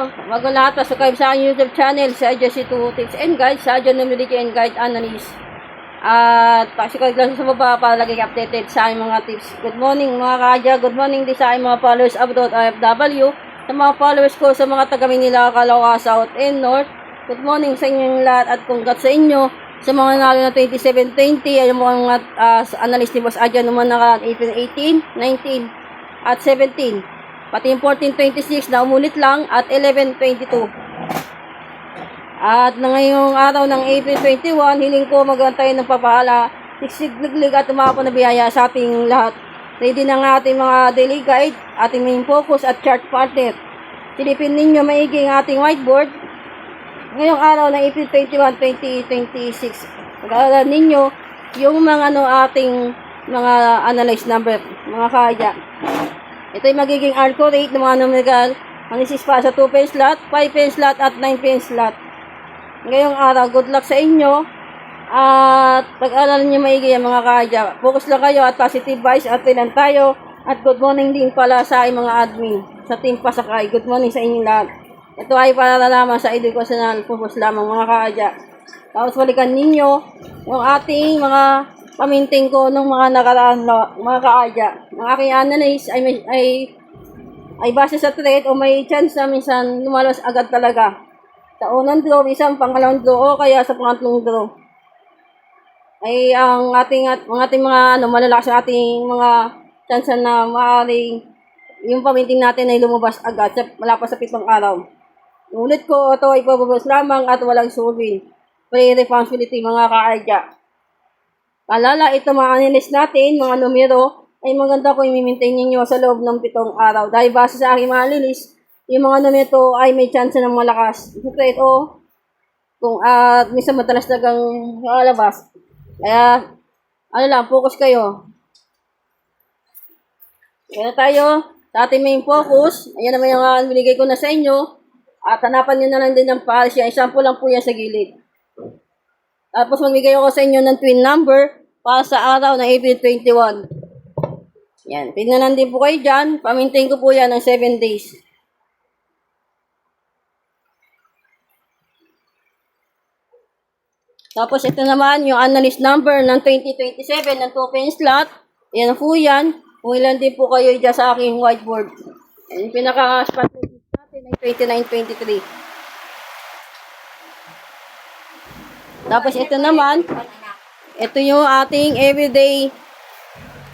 Bago lahat, pasubscribe sa aking YouTube channel, sa Jesse2 Tips and Guides, sa John Numeric and Guide Analyst. At pasubscribe lang sa baba para lagi updated sa aking mga tips. Good morning mga kaadya, good morning din sa aking mga followers abroad OFW, sa mga followers ko sa mga taga Manila, Caloocan, South and North. Good morning sa inyong lahat at congrats sa inyo sa mga nanalo na 27-20, ay mga analyst ni Boss Adja naman naka April 18, 19 at 17. Pati yung 14.26 na umulit lang at 11.22. At na ngayong araw ng April 21, hiling ko magantay ng papahala, siglig at umapa na biyaya sa ating lahat. Ready na nga ating mga daily guide, ating main focus at chart partner. Silipin ninyo maigi ang ating whiteboard. Ngayong araw ng April 21, 2026, pag-aaralan ninyo yung mga ating mga analyze number, mga kaadya. Ito ay magiging ARCO rate ng mga numerical. Manisis pa sa 2 pen slot, 5 pen slot at 9 pen slot. Ngayong araw, good luck sa inyo. At pag-aralan nyo maigi mga kaadya. Focus lang kayo at positive vibes at tinan tayo. At good morning din pala sa mga admin sa Team Pasakay. Good morning sa inyong lahat. Ito ay para lamang sa educational purpose lamang mga kaadya. Tapos balikan ninyo yung ating mga paminting ko nung mga nakaraan mga kaadya. Ang aking analyze ay base sa trade o may chance na minsan lumalas agad talaga. Sa unang draw, isang pangalawang draw o kaya sa pangatlong draw. Ay ang ating mga malalakas na ating mga chance na maaaring yung paminting natin ay lumabas agad wala pa sa 7 araw. Ulit ko, ito ay pababas lamang at walang sulwin. Free responsibility mga kaadya. Paalala, ito mga analyst natin, mga numero, ay maganda kung i-maintain ninyo sa loob ng 7 araw. Dahil base sa aking mga analyst, yung mga numero ay may chance ng malakas. Siyempre ito, kung minsan madalas nagang lalabas. Kaya, focus kayo. Kaya tayo, sa ating main focus, ayan naman yung binigay ko na sa inyo. At hanapan nyo na lang din ng paalis yan. Example lang po yan sa gilid. Tapos magbigay ako sa inyo ng twin number para sa araw ng April 21. Yan. Tignan din po kayo dyan. Pamintain ko po yan ng 7 days. Tapos ito naman yung analyst number ng 2027 ng 2 pen slot. Yan po yan. Kung ilan din po kayo dyan sa aking whiteboard. Yan yung pinaka-spot natin ay 29-23. Tapos ito naman, ito yung ating everyday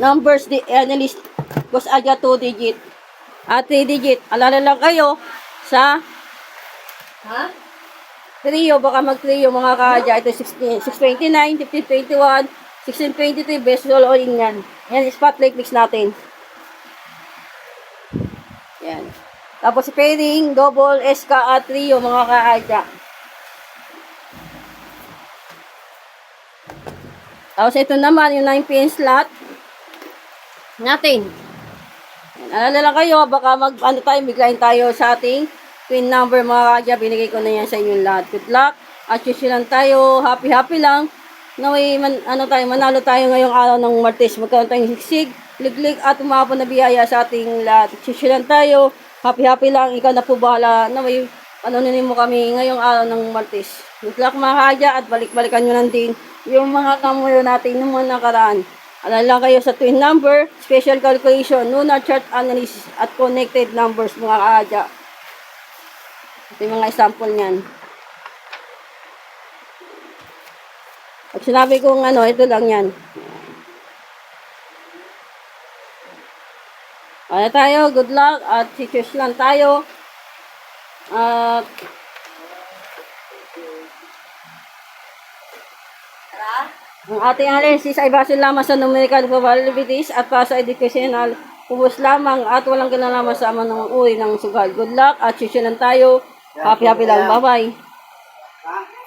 numbers analyst Boss Adja 2 digit at 3 digit. Alala lang kayo sa trio, baka mag-trio mga kaadya. Ito 629, 1521, 1623, best all in yan. Yan, spotlight mix natin. Yan. Tapos pairing, double, SK at trio mga kaadya. Tapos ito naman yung 9 pin slot natin. Alala lang kayo, baka biglayin tayo sa ating pin number mga kaadya. Binigay ko na yan sa inyong lahat. Good luck. At lang tayo, happy lang. Naway, manalo tayo ngayong araw ng Martes. Magkaroon tayong siksig, liglig at umapon na biyaya sa ating lahat. Lang tayo, happy lang. Ikaw na po bahala. Naway, mo kami ngayong araw ng Martes. Good luck mga kaadya at balik-balikan nyo lang din yung mga kamulo natin ng mga nakaraan. Alala kayo sa twin number, special calculation, lunar chart analysis, at connected numbers mga kaadya. Ito yung mga example niyan. Pag sinabi kong ito lang yan. Tayo, good luck, at cheers lang tayo. At ang ating analysis ay base lamang sa numerical probabilities at para sa educational purpose lamang at walang kinalaman sa anumang uri ng sugal. Good luck at session lang tayo. Happy lang. Bye-bye.